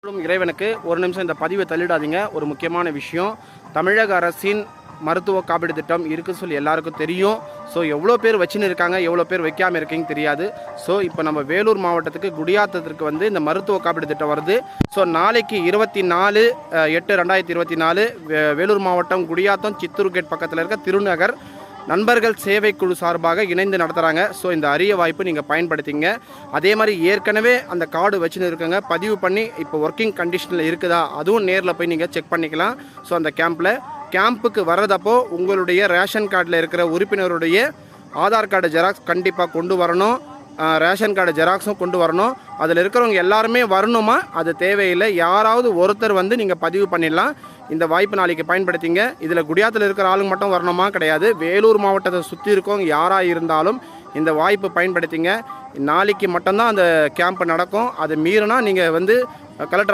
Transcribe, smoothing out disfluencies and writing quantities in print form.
இறைவனுக்கு ஒரு நிமிஷம் இந்த பதிவை தள்ளிடாதீங்க. ஒரு முக்கியமான விஷயம், தமிழக அரசின் மருத்துவ காப்பீடு திட்டம் இருக்குன்னு சொல்லி எல்லாருக்கும் தெரியும். ஸோ எவ்வளோ பேர் வச்சுன்னு இருக்காங்க, எவ்வளோ பேர் வைக்காமல் இருக்கீங்க தெரியாது. ஸோ இப்போ நம்ம வேலூர் மாவட்டத்துக்கு குடியாத்தத்திற்கு வந்து இந்த மருத்துவ காப்பீடு திட்டம் வருது. ஸோ நாளைக்கு 24/8/2024 வேலூர் மாவட்டம் குடியாத்தம் சித்தூர் கேட் பக்கத்தில் இருக்க திருநகர் நண்பர்கள் சேவை குழு சார்பாக இணைந்து நடத்துகிறாங்க. ஸோ இந்த அரிய வாய்ப்பு நீங்கள் பயன்படுத்திங்க. அதே மாதிரி ஏற்கனவே அந்த கார்டு வச்சுன்னு இருக்குங்க, பதிவு பண்ணி இப்போ ஒர்க்கிங் கண்டிஷனில் இருக்குதா அதுவும் நேரில் போய் நீங்கள் செக் பண்ணிக்கலாம். ஸோ அந்த கேம்புக்கு வர்றதப்போ உங்களுடைய ரேஷன் கார்டில் இருக்கிற உறுப்பினருடைய ஆதார் கார்டு ஜெராக்ஸ் கண்டிப்பாக கொண்டு வரணும். ரேஷன் கார்டு ஜெராக்ஸும் கொண்டு வரணும். அதில் இருக்கிறவங்க எல்லாருமே வரணுமா? அது தேவையில்லை. யாராவது ஒருத்தர் வந்து நீங்கள் பதிவு பண்ணிடலாம். இந்த வாய்ப்பு நாளைக்கு பயன்படுத்திங்க. இதில் குடியாத்தில் இருக்கிற ஆளுங்க மட்டும் வரணுமா? கிடையாது. வேலூர் மாவட்டத்தை சுற்றி இருக்கவங்க யாராக இருந்தாலும் இந்த வாய்ப்பு பயன்படுத்திங்க. நாளைக்கு மட்டும்தான் அந்த கேம்ப் நடக்கும். அது மீறினா நீங்கள் வந்து கலெக்டர்